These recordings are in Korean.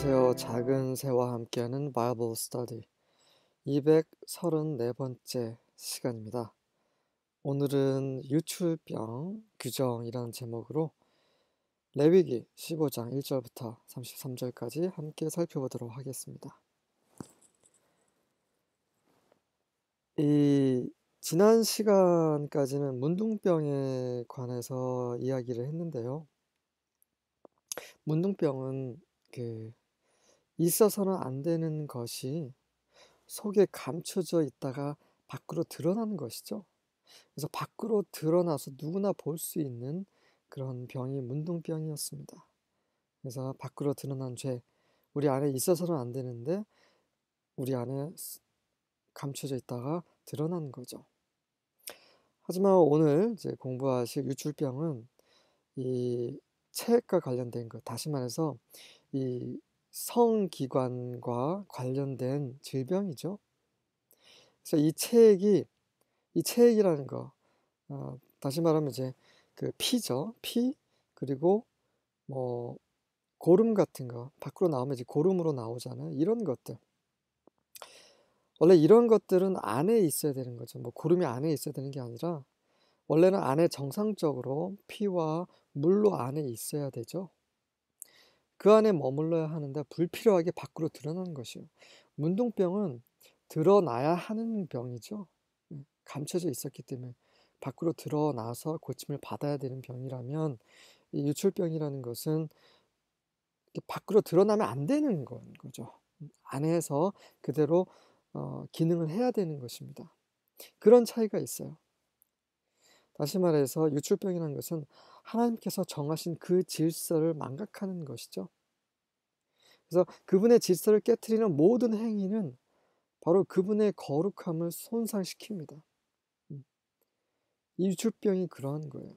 안녕하세요. 작은 새와 함께하는 바이블 스터디 234번째 시간입니다. 오늘은 유출병 규정이라는 제목으로 레위기 15장 1절부터 33절까지 함께 살펴보도록 하겠습니다. 지난 시간까지는 문둥병에 관해서 이야기를 했는데요. 문둥병은 있어서는 안 되는 것이 속에 감춰져 있다가 밖으로 드러나는 것이죠. 그래서 밖으로 드러나서 누구나 볼 수 있는 그런 병이 문둥병이었습니다. 그래서 밖으로 드러난 죄, 우리 안에 있어서는 안 되는데 우리 안에 감춰져 있다가 드러나는 거죠. 하지만 오늘 이제 공부하실 유출병은 이 체액과 관련된 것, 다시 말해서 이 성기관과 관련된 질병이죠. 그래서 이 체액이라는 거, 다시 말하면 이제 그 피죠. 피, 그리고 뭐 고름 같은 거 밖으로 나오면 이제 고름으로 나오잖아요. 이런 것들. 원래 이런 것들은 안에 있어야 되는 거죠. 뭐 고름이 안에 있어야 되는 게 아니라 원래는 안에 정상적으로 피와 물로 안에 있어야 되죠. 그 안에 머물러야 하는데 불필요하게 밖으로 드러나는 것이요. 문둥병은 드러나야 하는 병이죠. 감춰져 있었기 때문에 밖으로 드러나서 고침을 받아야 되는 병이라면 이 유출병이라는 것은 밖으로 드러나면 안 되는 거죠. 안에서 그대로 기능을 해야 되는 것입니다. 그런 차이가 있어요. 다시 말해서 유출병이라는 것은 하나님께서 정하신 그 질서를 망각하는 것이죠. 그래서 그분의 질서를 깨트리는 모든 행위는 바로 그분의 거룩함을 손상시킵니다. 이 유출병이 그러한 거예요.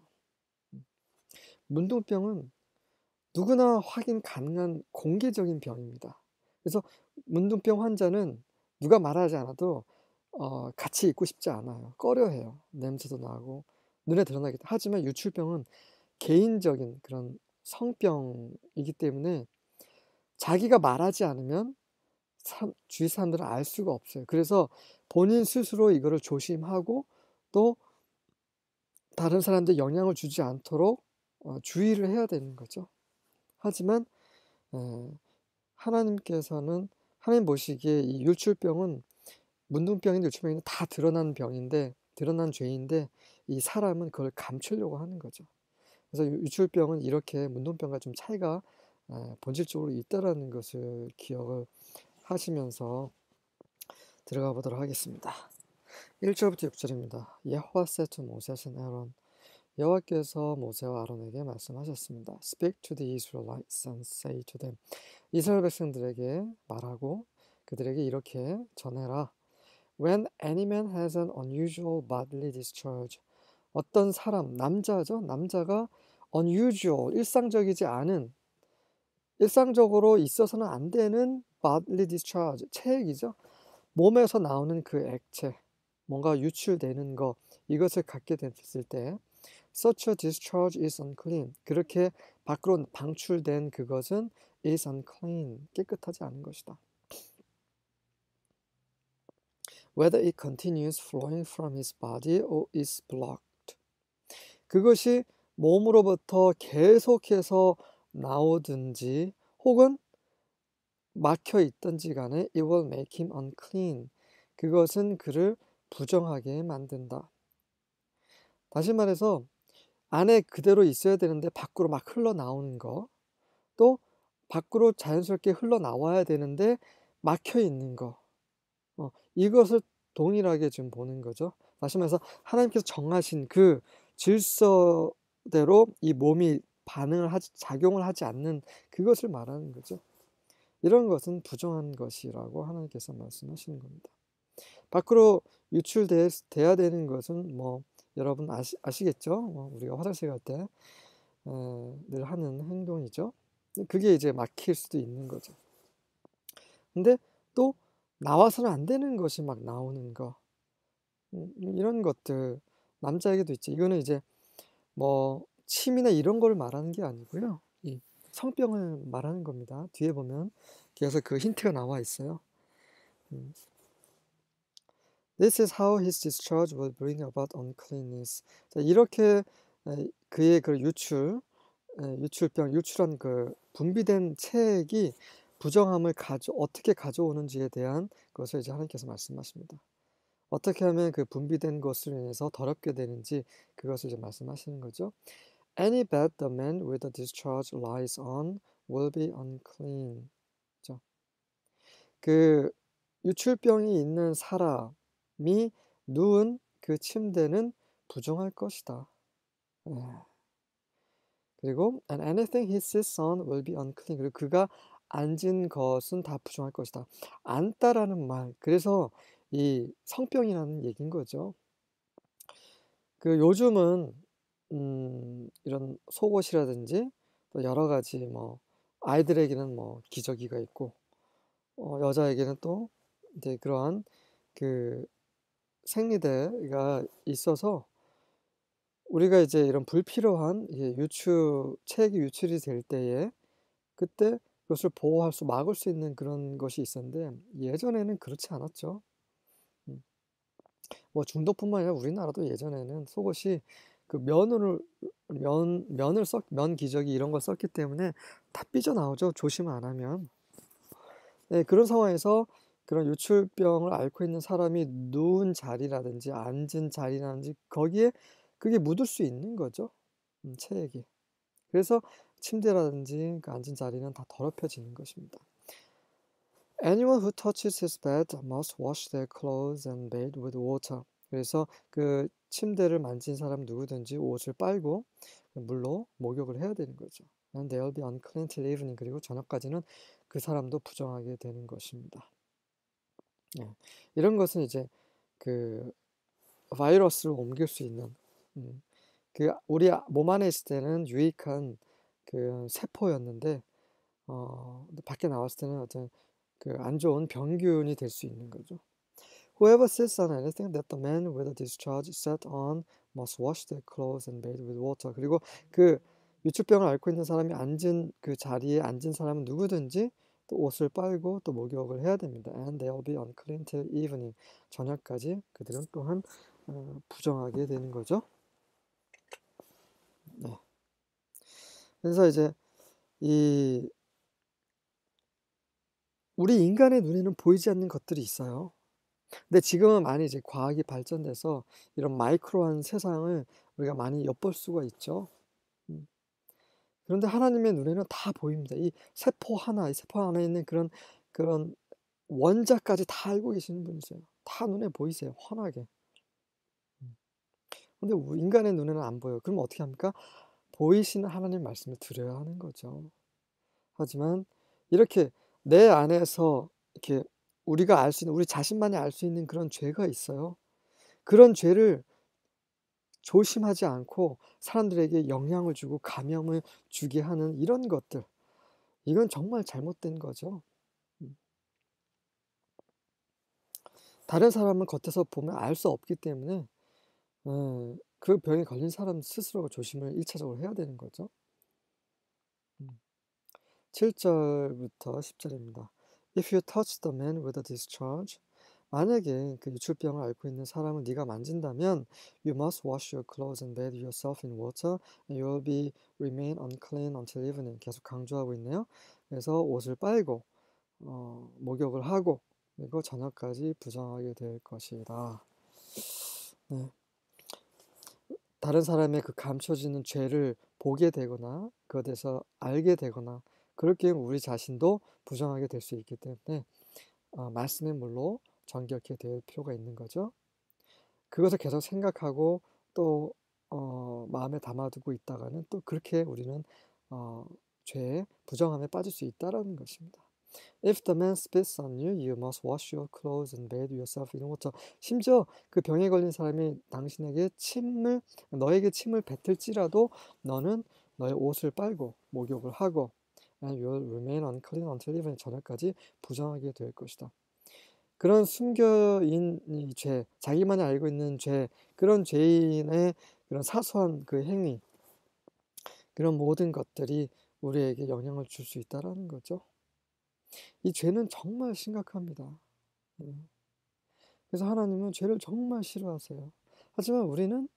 문둥병은 누구나 확인 가능한 공개적인 병입니다. 그래서 문둥병 환자는 누가 말하지 않아도 같이 있고 싶지 않아요. 꺼려해요. 냄새도 나고 눈에 드러나겠다. 하지만 유출병은 개인적인 그런 성병이기 때문에 자기가 말하지 않으면 주위 사람들은 알 수가 없어요. 그래서 본인 스스로 이거를 조심하고 또 다른 사람들 영향을 주지 않도록 주의를 해야 되는 거죠. 하지만 하나님께서는 하나님 보시기에 이 유출병은 문둥병인데 유출병인데 다 드러난 병인데 드러난 죄인데 이 사람은 그걸 감추려고 하는 거죠. 그래서 유출병은 이렇게 문둥병과 좀 차이가 본질적으로 있다라는 것을 기억을 하시면서 들어가 보도록 하겠습니다. 1절부터 6절입니다. 여호와 said to Moses and Aaron, 여호와께서 모세와 아론에게 말씀하셨습니다. Speak to the Israelites and say to them. 이스라엘 백성들에게 말하고 그들에게 이렇게 전해라. When any man has an unusual bodily discharge, 어떤 사람, 남자죠. 남자가 unusual, 일상적이지 않은, 일상적으로 있어서는 안 되는 bodily discharge, 체액이죠. 몸에서 나오는 그 액체, 뭔가 유출되는 거, 이것을 갖게 됐을 때 Such a discharge is unclean. 그렇게 밖으로 방출된 그것은 is unclean. 깨끗하지 않은 것이다. Whether it continues flowing from his body or is blocked. 그것이 몸으로부터 계속해서 나오든지 혹은 막혀 있든지 간에 it will make him unclean. 그것은 그를 부정하게 만든다. 다시 말해서 안에 그대로 있어야 되는데 밖으로 막 흘러나오는 거, 또 밖으로 자연스럽게 흘러나와야 되는데 막혀 있는 거, 이것을 동일하게 지금 보는 거죠. 다시 말해서 하나님께서 정하신 그 질서대로 이 몸이 작용을 하지 않는 그것을 말하는 거죠. 이런 것은 부정한 것이라고 하나님께서 말씀하시는 겁니다. 밖으로 유출돼야 되는 것은 뭐 여러분 아시겠죠? 우리가 화장실 갈 때 늘 하는 행동이죠. 그게 이제 막힐 수도 있는 거죠. 근데 또 나와서는 안 되는 것이 막 나오는 거, 이런 것들 남자에게도 있죠. 이거는 이제 뭐 침이나 이런 걸 말하는 게 아니고요. 성병을 말하는 겁니다. 뒤에 보면 계속 그 힌트가 나와 있어요. This is how his discharge will bring about uncleanness. 자, 이렇게 그의 그 유출병, 유출한 그 분비된 체액이 부정함을 어떻게 가져오는지에 대한 것을 이제 하나님께서 말씀하십니다. 어떻게 하면 그 분비된 것으로 인해서 더럽게 되는지 그것을 이제 말씀하시는 거죠. Any bed the man with the discharge lies on will be unclean. 그 유출병이 있는 사람이 누운 그 침대는 부정할 것이다. 그리고 and anything he sits on will be unclean. 그리고 그가 앉은 것은 다 부정할 것이다. 앉다라는 말. 그래서 이 성병이라는 얘기인 거죠. 그 요즘은 이런 속옷이라든지 또 여러 가지 뭐 아이들에게는 뭐 기저귀가 있고 여자에게는 또 이제 그러한 그 생리대가 있어서 우리가 이제 이런 불필요한 체액이 유출이 될 때에 그때 그것을 막을 수 있는 그런 것이 있었는데 예전에는 그렇지 않았죠. 뭐 중독뿐만 아니라 우리나라도 예전에는 속옷이 그 면 기저귀 이런 걸 썼기 때문에 다 삐져나오죠. 조심 안 하면. 네, 그런 상황에서 그런 유출병을 앓고 있는 사람이 누운 자리라든지 앉은 자리라든지 거기에 그게 묻을 수 있는 거죠. 체액이. 그래서 침대라든지 그 앉은 자리는 다 더럽혀지는 것입니다. Anyone who touches his bed must wash their clothes and bathe with water. 그래서 그 침대를 만진 사람 누구든지 옷을 빨고 물로 목욕을 해야 되는 거죠. And they'll be unclean till evening. 그리고 저녁까지는 그 사람도 부정하게 되는 것입니다. 예. 이런 것은 이제 그 바이러스를 옮길 수 있는 그 우리 몸 안에 있을 때는 유익한 그 세포였는데 밖에 나왔을 때는 어떤 그 안 좋은 병균이 될 수 있는 거죠. Whoever sits on anything that the man with a discharge sat on must wash their clothes and bathe with water. 그리고 그 유출병을 앓고 있는 사람이 앉은 그 자리에 앉은 사람은 누구든지 또 옷을 빨고 또 목욕을 해야 됩니다. And they'll be unclean till evening. 저녁까지 그들은 또한 부정하게 되는 거죠. 네. 그래서 이제 우리 인간의 눈에는 보이지 않는 것들이 있어요. 근데 지금은 많이 이제 과학이 발전돼서 이런 마이크로한 세상을 우리가 많이 엿볼 수가 있죠. 그런데 하나님의 눈에는 다 보입니다. 이 세포 안에 있는 그런 원자까지 다 알고 계시는 분이세요. 다 눈에 보이세요. 환하게. 근데 인간의 눈에는 안 보여요. 그럼 어떻게 합니까? 보이시는 하나님 말씀을 들어야 하는 거죠. 하지만 이렇게 내 안에서 이렇게 우리가 알 수 있는, 우리 자신만이 알 수 있는 그런 죄가 있어요. 그런 죄를 조심하지 않고 사람들에게 영향을 주고 감염을 주게 하는 이런 것들, 이건 정말 잘못된 거죠. 다른 사람은 겉에서 보면 알 수 없기 때문에 그 병에 걸린 사람 스스로가 조심을 1차적으로 해야 되는 거죠. 7절부터 10절입니다. If you touch the man with a discharge, 만약에 그 유출병을 앓고 있는 사람을 네가 만진다면 You must wash your clothes and bathe yourself in water and you will be remain unclean until evening. 계속 강조하고 있네요. 그래서 옷을 빨고 목욕을 하고 그리고 저녁까지 부정하게 될 것이다. 네. 다른 사람의 그 감춰지는 죄를 보게 되거나 그것에 대해서 알게 되거나 그렇게 우리 자신도 부정하게 될 수 있기 때문에 말씀의 물로 정결케 될 필요가 있는 거죠. 그것을 계속 생각하고 또 마음에 담아두고 있다가는 또 그렇게 우리는 죄의 부정함에 빠질 수 있다라는 것입니다. If the man spits on you, you must wash your clothes and bathe yourself in water. 심지어 그 병에 걸린 사람이 너에게 침을 뱉을지라도 너는 너의 옷을 빨고 목욕을 하고 and you will remain unclean until evening. 저녁까지 부정하게 될 것이다. 그런 숨겨인 이 죄, 자기만이 알고 있는 죄, 그런 죄인의 그런 사소한 그 행위, 그런 모든 것들이 우리에게 영향을 줄 수 있다라는 거죠. 이 죄는 정말 심각합니다. 네. 그래서 하나님은 죄를 정말 싫어하세요. 하지만 우리는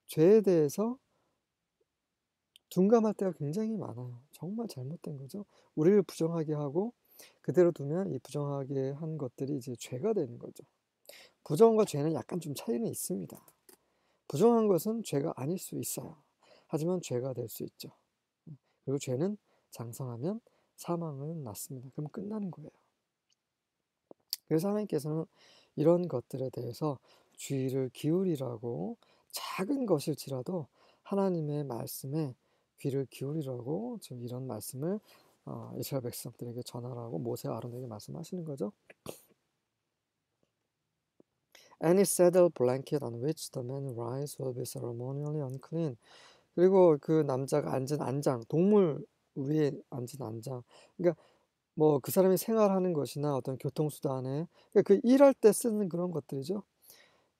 죄에 대해서 둔감할 때가 굉장히 많아요. 정말 잘못된 거죠. 우리를 부정하게 하고 그대로 두면 이 부정하게 한 것들이 이제 죄가 되는 거죠. 부정과 죄는 약간 좀 차이는 있습니다. 부정한 것은 죄가 아닐 수 있어요. 하지만 죄가 될 수 있죠. 그리고 죄는 장성하면 사망을 낳습니다. 그럼 끝나는 거예요. 그래서 하나님께서는 이런 것들에 대해서 주의를 기울이라고, 작은 것일지라도 하나님의 말씀에 귀를 기울이라고 지금 이런 말씀을 이스라엘 백성들에게 전하라고 모세와 아론에게 말씀하시는 거죠. Any saddle blanket on which the man lies will be ceremonially unclean. 그리고 그 남자가 앉은 안장, 동물 위에 앉은 안장, 그러니까 뭐 그 사람이 생활하는 것이나 어떤 교통수단에, 그러니까 그 일할 때 쓰는 그런 것들이죠.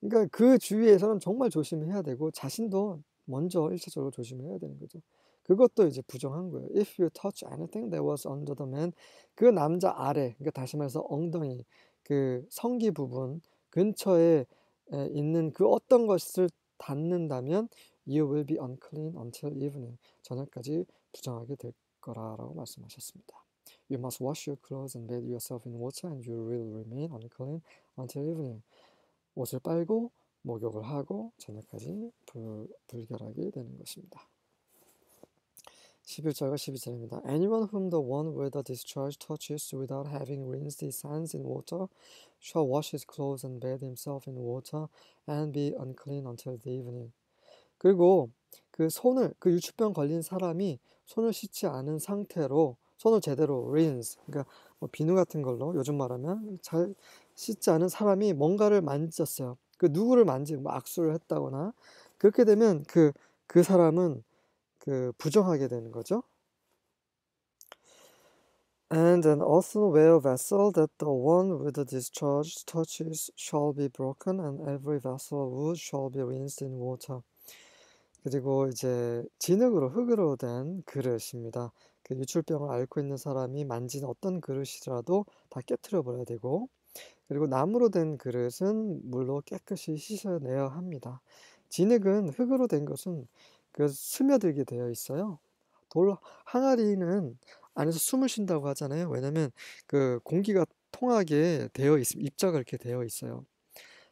그러니까 그 주위에서는 정말 조심해야 되고 자신도 먼저 1차적으로 조심해야 되는 거죠. 그것도 이제 부정한 거예요. If you touch anything that was under the man, 그 남자 아래, 그러니까 다시 말해서 엉덩이, 그 성기 부분 근처에 있는 그 어떤 것을 닿는다면 you will be unclean until evening. 저녁까지 부정하게 될 거라라고 말씀하셨습니다. You must wash your clothes and bathe yourself in water and you will remain unclean until evening. 옷을 빨고 목욕을 하고 저녁까지 불결하게 되는 것입니다. 11절과 12절입니다. Anyone whom the one with the discharge touches without having rinsed his hands in water shall wash his clothes and bathe himself in water and be unclean until the evening. 그리고 그 유축병 걸린 사람이 손을 씻지 않은 상태로, 손을 제대로 rinse, 그러니까 뭐 비누 같은 걸로 요즘 말하면 잘 씻지 않은 사람이 뭔가를 만졌어요. 그 누구를 뭐 악수를 했다거나 그렇게 되면 그 사람은 부정하게 되는 거죠. And an earthenware vessel that the one with the discharge touches shall be broken, and every vessel of wood shall be rinsed in water. 그리고 이제 진흙으로, 흙으로 된 그릇입니다. 그 유출병을 앓고 있는 사람이 만진 어떤 그릇이라도 다 깨트려 버려야 되고, 그리고 나무로 된 그릇은 물로 깨끗이 씻어내야 합니다. 진흙은, 흙으로 된 것은 스며들게 되어 있어요. 항아리는 안에서 숨을 쉰다고 하잖아요. 왜냐면 그 공기가 통하게 입자가 이렇게 되어 있어요.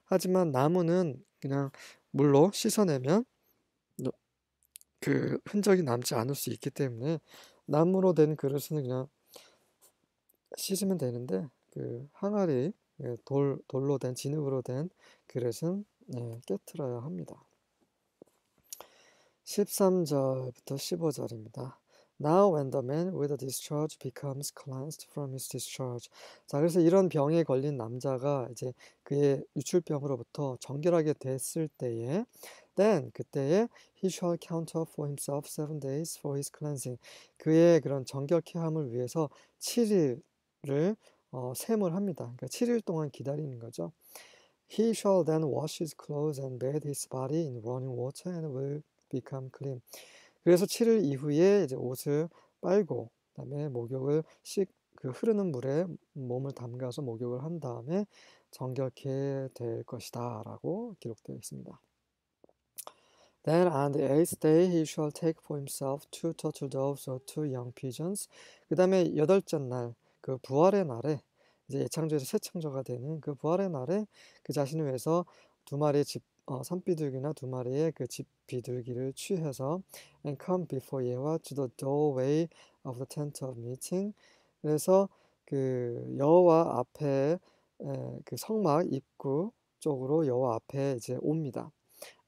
하지만 나무는 그냥 물로 씻어내면 그 흔적이 남지 않을 수 있기 때문에 나무로 된 그릇은 그냥 씻으면 되는데, 그 항아리, 돌로 된, 진흙으로 된 그릇은 깨트려야 합니다. 13절부터 15절입니다. Now when the man with a discharge becomes cleansed from his discharge. 자, 그래서 이런 병에 걸린 남자가 이제 그의 유출병으로부터 정결하게 됐을 때에, then 그때에 he shall count up for himself 7 days for his cleansing. 그의 그런 정결케 함을 위해서 7일을 셈을 합니다. 그러니까 7일 동안 기다리는 거죠. He shall then wash his clothes and bathe his body in running water and will become clean. 그래서 7일 이후에 이제 옷을 빨고, 그다음에 그 흐르는 물에 몸을 담가서 목욕을 한 다음에 정결케 될 것이다라고 기록되어 있습니다. Then on the 8th day he shall take for himself 2 turtle doves or 2 young pigeons. 그다음에 여덟째 날, 그 부활의 날에, 이제 예창조에서 새 창조가 되는 그 부활의 날에 그 자신을 위해서 2마리의 산비둘기나 2마리의 그 집비둘기를 취해서 and come before 예호와 to the doorway of the tent of meeting. 그래서 그 여호와 앞에, 그 성막 입구 쪽으로 여호와 앞에 이제 옵니다.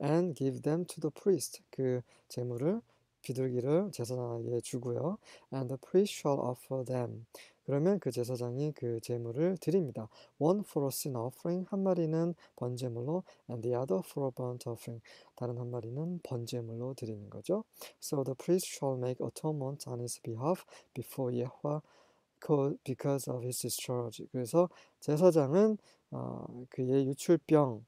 And give them to the priest. 그 제물을, 비둘기를 제사장에게 주고요. And the priest shall offer them. 그러면 그 제사장이 그 제물을 드립니다. One for a sin offering, 한 마리는 번제물로, and the other for a burnt offering, 다른 한 마리는 번제물로 드리는 거죠. So the priest shall make atonement on his behalf before Yahweh because of his discharge. 그래서 제사장은 그의 유출병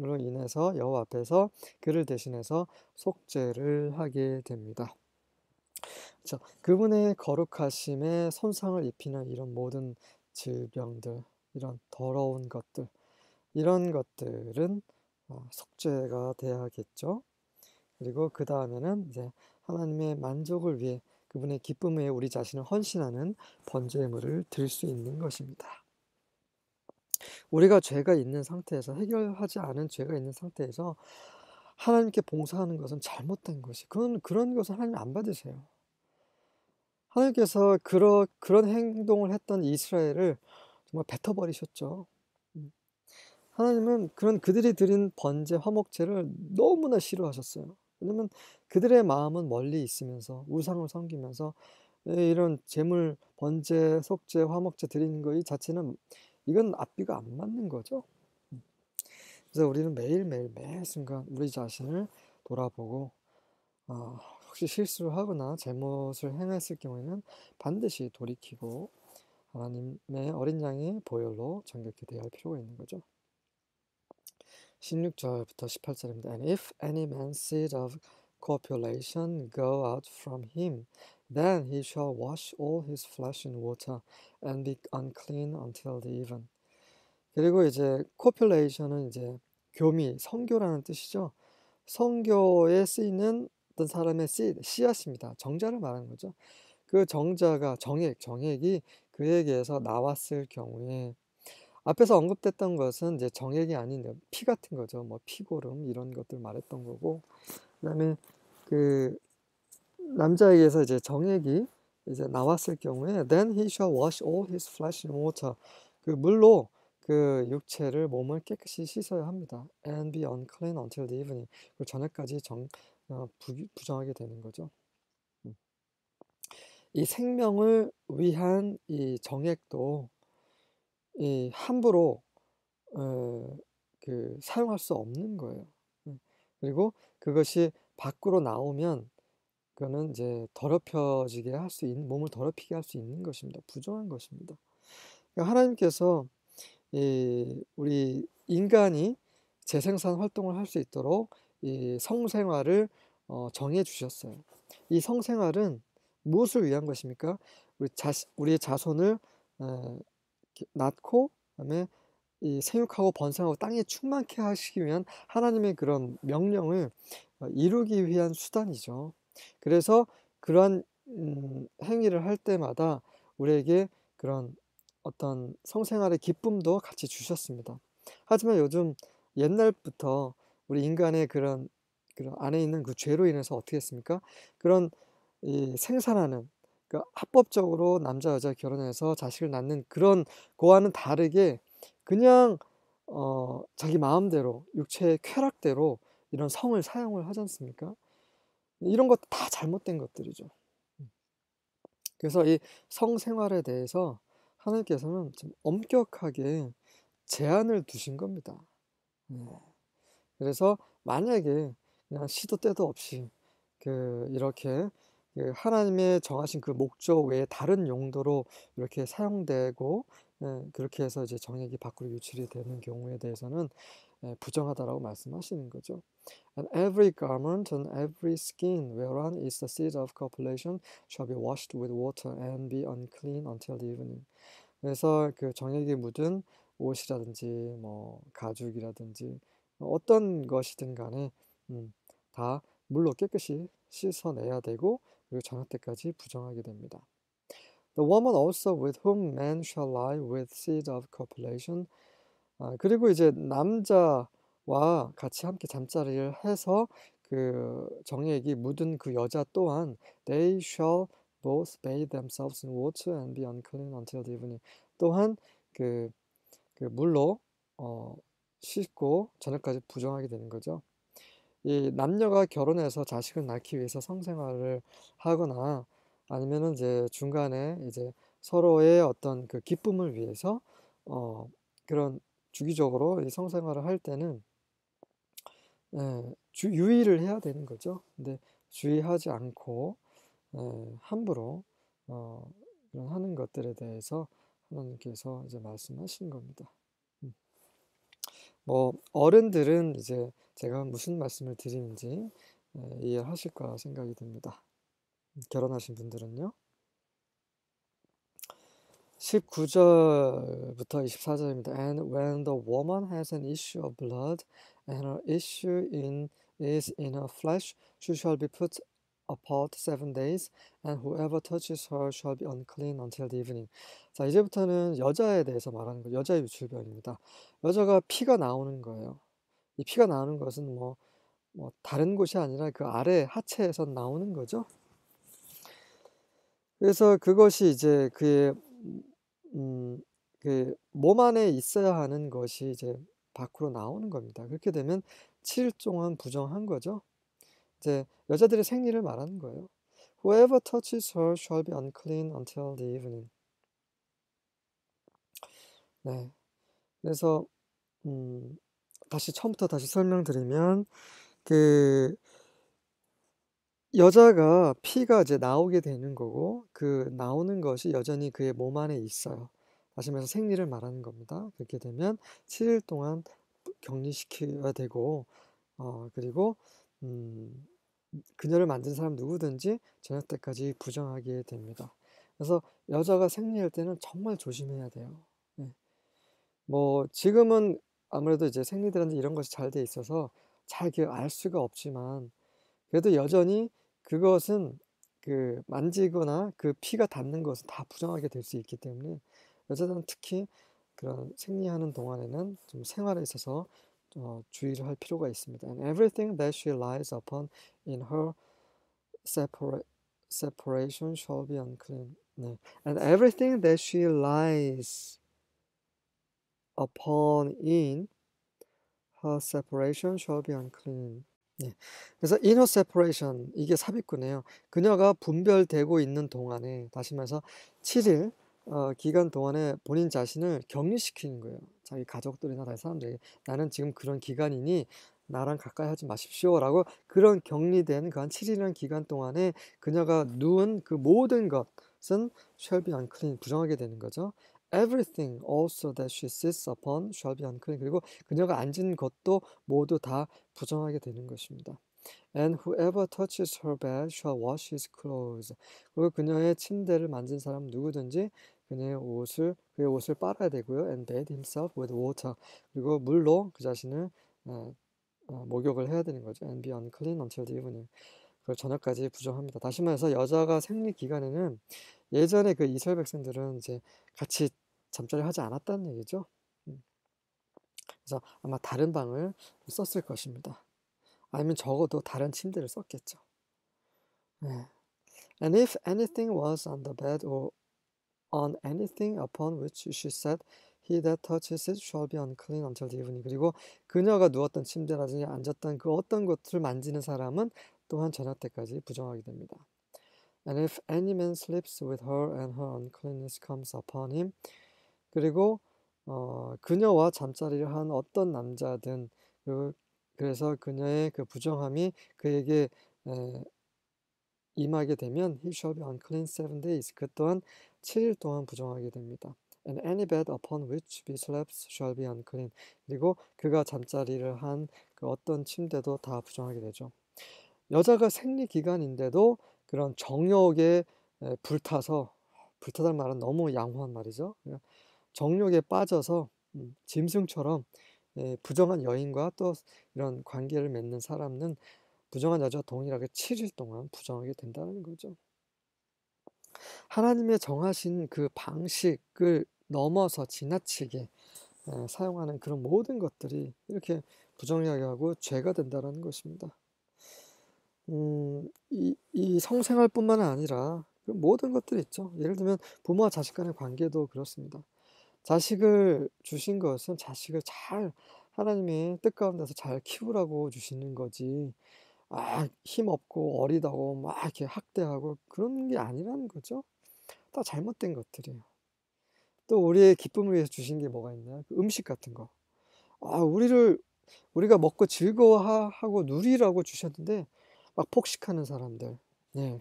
으로 인해서 여호와 앞에서 그를 대신해서 속죄를 하게 됩니다. 그쵸. 그분의 거룩하심에 손상을 입히는 이런 모든 질병들, 이런 더러운 것들, 이런 것들은 속죄가 돼야겠죠. 그리고 그 다음에는 이제 하나님의 만족을 위해, 그분의 기쁨 위해 우리 자신을 헌신하는 번제물을 드릴 수 있는 것입니다. 우리가 죄가 있는 상태에서, 해결하지 않은 죄가 있는 상태에서 하나님께 봉사하는 것은 잘못된 것이, 그런 것을 하나님 안 받으세요. 하나님께서 그런 행동을 했던 이스라엘을 정말 뱉어버리셨죠. 음. 하나님은 그들이 드린 번제, 화목제를 너무나 싫어하셨어요. 왜냐면 그들의 마음은 멀리 있으면서 우상을 섬기면서 이런 제물, 번제, 속죄, 화목제 드리는 거 이 자체는, 이건 앞뒤가 안 맞는 거죠. 그래서 우리는 매일매일 매 순간 우리 자신을 돌아보고, 혹시 실수를 하거나 잘못을 행했을 경우에는 반드시 돌이키고 하나님의 어린 양의 보혈로 정결케 대할 필요가 있는 거죠. 16절부터 18절입니다. And if any man's seed of copulation go out from him, then he shall wash all his flesh in water and be unclean until the even. 그리고 이제 copulation은 이제 교미, 성교라는 뜻이죠. 성교에 쓰이는 어떤 사람의 씨앗입니다. 정자를 말하는 거죠. 그 정자가 정액이 그에게서 나왔을 경우에, 앞에서 언급됐던 것은 이제 정액이 아닌 피 같은 거죠. 뭐 피고름 이런 것들 말했던 거고, 그다음에 그 남자에게서 이제 정액이 이제 나왔을 경우에 then he shall wash all his flesh in water. 그 물로 그 육체를, 몸을 깨끗이 씻어야 합니다. and be unclean until the evening. 그 저녁까지 부정하게 되는 거죠. 음. 이 생명을 위한 이 정액도 이 함부로 사용할 수 없는 거예요. 그리고 그것이 밖으로 나오면 그거는 이제 더럽혀지게 할 수 있는, 몸을 더럽히게 할 수 있는 것입니다. 부정한 것입니다. 그러니까 하나님께서 우리 인간이 재생산 활동을 할 수 있도록 이 성생활을 정해 주셨어요. 이 성생활은 무엇을 위한 것입니까? 우리의 자손을 낳고, 그다음에 이 생육하고 번성하고 땅에 충만케 하시기 위한 하나님의 그런 명령을 이루기 위한 수단이죠. 그래서 그러한 행위를 할 때마다 우리에게 그런 어떤 성생활의 기쁨도 같이 주셨습니다. 하지만 요즘, 옛날부터 우리 인간의 그런 안에 있는 그 죄로 인해서 어떻게 했습니까? 그런 이 생산하는, 그러니까 합법적으로 남자 여자 결혼해서 자식을 낳는 그런 거와는 다르게 그냥 자기 마음대로 육체의 쾌락대로 이런 성을 사용을 하지 않습니까? 이런 것도 다 잘못된 것들이죠. 그래서 이 성생활에 대해서 하나님께서는 좀 엄격하게 제한을 두신 겁니다. 네. 그래서 만약에 그냥 시도 때도 없이 이렇게 하나님의 정하신 그 목적 외에 다른 용도로 이렇게 사용되고, 그렇게 해서 이제 정액이 밖으로 유출이 되는 경우에 대해서는 부정하다라고 말씀하시는 거죠. And every garment and every skin whereon is the seed of copulation shall be washed with water and be unclean until the evening. 그래서 그 정액이 묻은 옷이라든지 뭐 가죽이라든지 어떤 것이든 간에 다 물로 깨끗이 씻어내야 되고, 그리고 저녁 때까지 부정하게 됩니다. The woman also with whom man shall lie with seed of copulation. 그리고 이제 남자와 같이 함께 잠자리를 해서 그 정액이 묻은 그 여자 또한 they shall both bathe themselves in water and be unclean until the evening. 또한 그 물로 씻고 저녁까지 부정하게 되는 거죠. 이 남녀가 결혼해서 자식을 낳기 위해서 성생활을 하거나, 아니면은 이제 중간에 이제 서로의 어떤 그 기쁨을 위해서 그런 주기적으로 이 성생활을 할 때는 유의를 해야 되는 거죠. 근데 주의하지 않고 함부로 그런 하는 것들에 대해서 하나님께서 이제 말씀하시는 겁니다. 뭐 어른들은 이제 제가 무슨 말씀을 드리는지 이해하실 거라 생각이 듭니다. 결혼하신 분들은요. 19절부터 24절입니다. And when the woman has an issue of blood, and her issue is in her flesh, she shall be put apart 7 days, and whoever touches her shall be unclean until the evening. 자, 이제부터는 여자에 대해서 말하는 거예요. 여자의 유출병입니다. 여자가 피가 나오는 거예요. 이 피가 나오는 것은 뭐 다른 곳이 아니라 그 아래 하체에서 나오는 거죠. 그래서 그것이 이제 그의 그 몸 안에 있어야 하는 것이 이제 밖으로 나오는 겁니다. 그렇게 되면 7일 동안 부정한 거죠. 이제 여자들의 생리를 말하는 거예요. Whoever touches her shall be unclean until the evening. 네. 그래서 다시 처음부터 다시 설명드리면 그 여자가 피가 이제 나오게 되는 거고 그 나오는 것이 여전히 그의 몸 안에 있어요. 다시 말해서 생리를 말하는 겁니다. 그렇게 되면 7일 동안 격리시켜야 되고 그리고 그녀를 만든 사람 누구든지 저녁 때까지 부정하게 됩니다. 그래서 여자가 생리할 때는 정말 조심해야 돼요. 네. 뭐 지금은 아무래도 이제 생리들한테 이런 것이 잘 돼 있어서 잘 알 수가 없지만 그래도 여전히 그것은 그 만지거나 그 피가 닿는 것은 다 부정하게 될 수 있기 때문에 여자들은 특히 그런 생리하는 동안에는 좀 생활에 있어서 주의를 할 필요가 있습니다. And everything that she lies upon in her separation shall be unclean. 네. And everything that she lies upon in her separation shall be unclean. 네. 그래서 inner separation 이게 삽입구네요. 그녀가 분별되고 있는 동안에 다시 말해서 7일 기간 동안에 본인 자신을 격리시키는 거예요. 자기 가족들이나 다른 사람들에게 나는 지금 그런 기간이니 나랑 가까이 하지 마십시오라고 그런 격리된 그 한 7일이라는 기간 동안에 그녀가 누운 그 모든 것은 shall be unclean 부정하게 되는 거죠. Everything also that she sits upon shall be unclean. 그리고 그녀가 앉은 것도 모두 다 부정하게 되는 것입니다. And whoever touches her bed shall wash his clothes. 그리고 그녀의 침대를 만진 사람 누구든지 그의 옷을 빨아야 되고요. And bathe himself with water. 그리고 물로 그 자신을 목욕을 해야 되는 거죠. And be unclean until the evening. 그걸 저녁까지 부정합니다. 다시 말해서 여자가 생리 기간에는 예전에 그 이스라엘 백성들은 이제 같이 잠자리 하지 않았다는 얘기죠. 그래서 아마 다른 방을 썼을 것입니다. 아니면 적어도 다른 침대를 썼겠죠. 네. And if anything was on the bed or on anything upon which she sat, he that touches it shall be unclean until the evening. 그리고 그녀가 누웠던 침대라든지 앉았던 그 어떤 것을 만지는 사람은 또한 저녁 때까지 부정하게 됩니다. And if any man sleeps with her and her uncleanness comes upon him. 그리고 그녀와 잠자리를 한 어떤 남자든 그래서 그녀의 그 부정함이 그에게 임하게 되면 he shall be unclean 7 days. 그 또한 7일 동안 부정하게 됩니다. And any bed upon which he sleeps shall be unclean. 그리고 그가 잠자리를 한 그 어떤 침대도 다 부정하게 되죠. 여자가 생리 기간인데도 그런 정욕에 불타다는 말은 너무 양호한 말이죠. 정욕에 빠져서 짐승처럼 부정한 여인과 또 이런 관계를 맺는 사람은 부정한 여자와 동일하게 7일 동안 부정하게 된다는 거죠. 하나님의 정하신 그 방식을 넘어서 지나치게 사용하는 그런 모든 것들이 이렇게 부정하게 하고 죄가 된다는 것입니다. 이 성생활뿐만 아니라 그 모든 것들이 있죠. 예를 들면 부모와 자식 간의 관계도 그렇습니다. 자식을 주신 것은 자식을 잘 하나님의 뜻 가운데서 잘 키우라고 주시는 거지. 힘없고 어리다고 막 이렇게 학대하고 그런 게 아니라는 거죠. 다 잘못된 것들이에요. 또 우리의 기쁨을 위해서 주신 게 뭐가 있나요? 그 음식 같은 거. 우리가 먹고 즐거워하고 누리라고 주셨는데 막 폭식하는 사람들,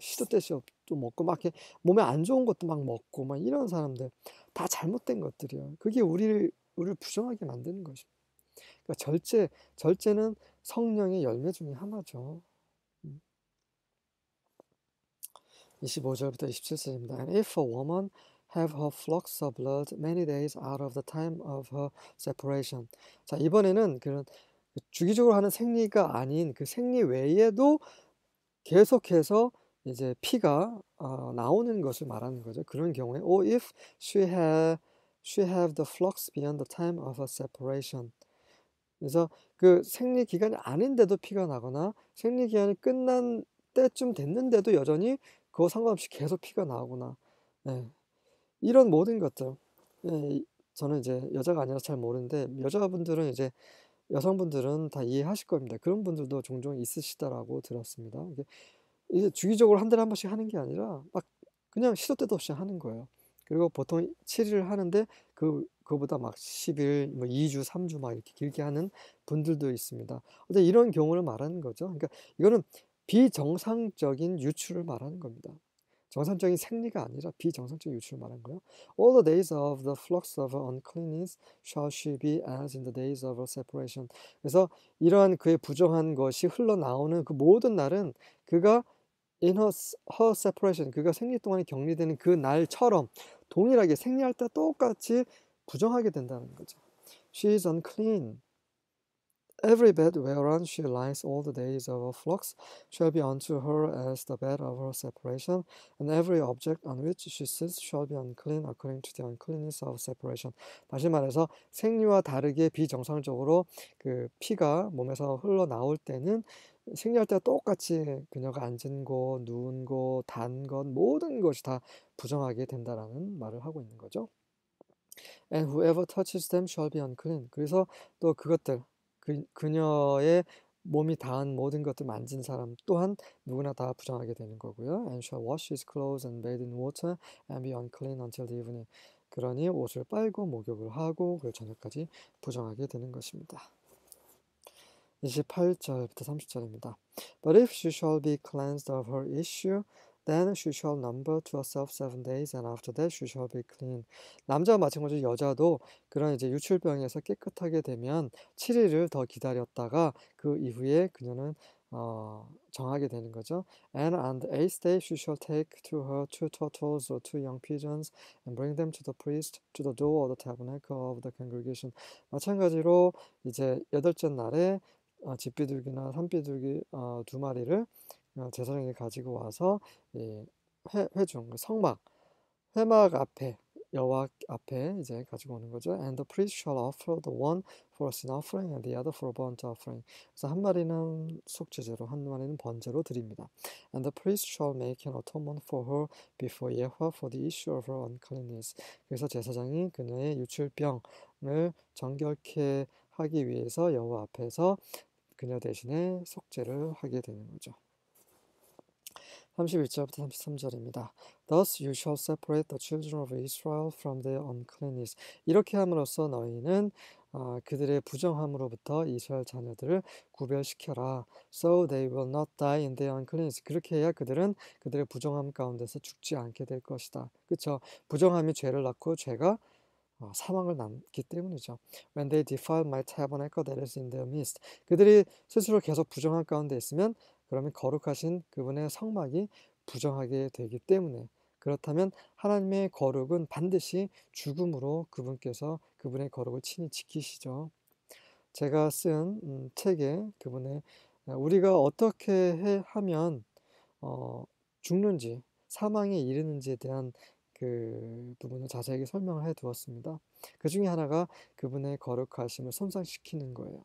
시도 때시 없도 먹고 막 이렇게 몸에 안 좋은 것도 막 먹고 막 이런 사람들 다 잘못된 것들이에요. 그게 우리를 부정하게 만드는 것입니다. 그러니까 절제는 성령의 열매 중에 하나죠. 25절부터 27절입니다. And if a woman have her flocks of blood many days out of the time of her separation. 자, 이번에는 그런 주기적으로 하는 생리가 아닌 그 생리 외에도 계속해서 이제 피가 나오는 것을 말하는 거죠. 그런 경우에 or if she have the flocks beyond the time of her separation. 그래서 그 생리 기간이 아닌데도 피가 나거나 생리 기간이 끝난 때쯤 됐는데도 여전히 그거 상관없이 계속 피가 나오거나, 예, 이런 모든 것들. 예, 저는 이제 여자가 아니라서 잘 모르는데 여자분들은 이제 여성분들은 다 이해하실 겁니다. 그런 분들도 종종 있으시다라고 들었습니다. 이게 주기적으로 한 달에 한 번씩 하는 게 아니라 막 그냥 시도 때도 없이 하는 거예요. 그리고 보통 7일을 하는데 그거보다 막 10일, 뭐 2주, 3주 막 이렇게 길게 하는 분들도 있습니다. 근데 이런 경우를 말하는 거죠. 그러니까 이거는 비정상적인 유출을 말하는 겁니다. 정상적인 생리가 아니라 비정상적인 유출을 말하는 거예요. All the days of the flux of uncleanness shall she be as in the days of her separation. 그래서 이러한 그의 부정한 것이 흘러나오는 그 모든 날은 그가 in her separation, 그가 생리 동안에 격리되는 그 날처럼 동일하게 생리할 때 똑같이 부정하게 된다는 거죠. She is unclean. Every bed whereon she lies all the days of her flocks shall be unto her as the bed of her separation, and every object on which she sits shall be unclean according to the uncleanness of separation. 다시 말해서 생리와 다르게 비정상적으로 그 피가 몸에서 흘러나올 때는 생리할 때와 똑같이 그녀가 앉은 곳, 누운 곳, 단 것, 모든 것이 다 부정하게 된다라는 말을 하고 있는 거죠. And whoever touches them shall be unclean. 그래서 또 그것들, 그녀의 몸이 닿은 모든 것들 만진 사람 또한 누구나 다 부정하게 되는 거고요. And shall wash his clothes and bathe in water and be unclean until the evening. 그러니 옷을 빨고 목욕을 하고 그 저녁까지 부정하게 되는 것입니다. 28절부터 30절입니다. But if she shall be cleansed of her issue, then she shall number to herself 7 days, and after that she shall be clean. 남자와 마찬가지로 여자도 그런 이제 유출병에서 깨끗하게 되면 7일을 더 기다렸다가 그 이후에 그녀는 정하게 되는 거죠. And on the 8th day she shall take to her 2 turtles or 2 young pigeons and bring them to the priest to the door of the tabernacle of the congregation. 마찬가지로 이제 여덟째 날에 집비둘기나 산비둘기 2마리를 제사장이 가지고 와서 이 회중, 회막 앞에 여호와 앞에 이제 가지고 오는 거죠. And the priest shall offer the one for a sin offering and the other for a burnt offering. 그래서 한 마리는 속죄제로, 한 마리는 번제로 드립니다. And the priest shall make an atonement for her before Yehovah for the issue of her uncleanness. 그래서 제사장이 그녀의 유출병을 정결케 하기 위해서 여호와 앞에서 그녀 대신에 속죄를 하게 되는 거죠. 31절부터 33절입니다. Thus you shall separate the children of Israel from their uncleanness. 이렇게 함으로써 너희는 그들의 부정함으로부터 이스라엘 자녀들을 구별시켜라. So they will not die in their uncleanness. 그렇게 해야 그들은 그들의 부정함 가운데서 죽지 않게 될 것이다. 그렇죠? 부정함이 죄를 낳고 죄가 사망을 남기 때문이죠. When they defile my tabernacle that is in their midst. 그들이 스스로 계속 부정한 가운데 있으면 그러면 거룩하신 그분의 성막이 부정하게 되기 때문에, 그렇다면 하나님의 거룩은 반드시 죽음으로 그분께서 그분의 거룩을 친히 지키시죠. 제가 쓴 책에 그분의 우리가 어떻게 하면 죽는지, 사망에 이르는지에 대한 그 부분을 자세하게 설명을 해 두었습니다. 그 중에 하나가 그분의 거룩하심을 손상시키는 거예요.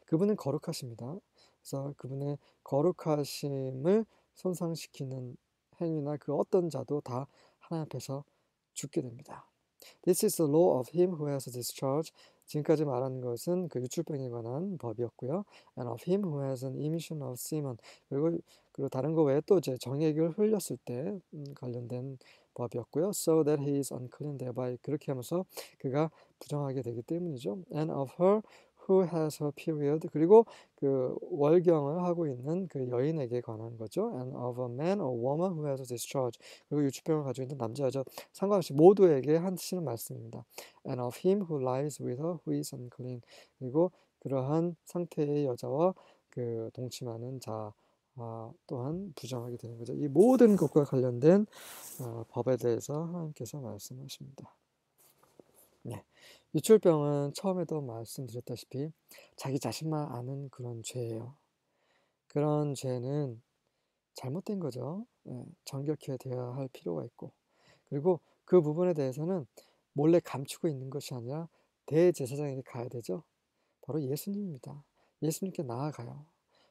그분은 거룩하십니다. 그래서 그분의 거룩하심을 손상시키는 행위나 그 어떤 자도 다 하나님 앞에서 죽게 됩니다. This is the law of him who has discharge. 지금까지 말한 것은 그 유출병에 관한 법이었고요. And of him who has an emission of semen. 그리고 다른 거 외에 또 이제 정액을 흘렸을 때 관련된 법이었고요. So that he is unclean thereby. 그렇게 하면서 그가 부정하게 되기 때문이죠. And of her who has her period. 그리고 그 월경을 하고 있는 그 여인에게 관한 거죠. And of a man or woman who has a discharge. 그리고 유출병을 가지고 있는 남자, 여자 상관없이 모두에게 하시는 말씀입니다. And of him who lies with her who is unclean. 그리고 그러한 상태의 여자와 그 동침하는 자 또한 부정하게 되는 거죠. 이 모든 것과 관련된 법에 대해서 하나님께서 말씀하십니다. 네. 유출병은 처음에도 말씀드렸다시피 자기 자신만 아는 그런 죄예요. 그런 죄는 잘못된 거죠. 예, 정결케 되어야 할 필요가 있고, 그리고 그 부분에 대해서는 몰래 감추고 있는 것이 아니라 대제사장에게 가야 되죠. 바로 예수님입니다. 예수님께 나아가요.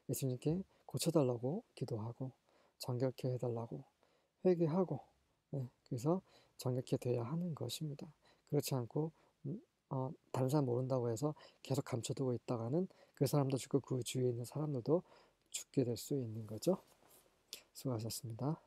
예수님께 고쳐달라고 기도하고 정결케 해달라고 회개하고, 그래서 정결케 돼야 하는 것입니다. 그렇지 않고 다른 사람 모른다고 해서 계속 감춰두고 있다가는 그 사람도 죽고 그 주위에 있는 사람들도 죽게 될 수 있는 거죠. 수고하셨습니다.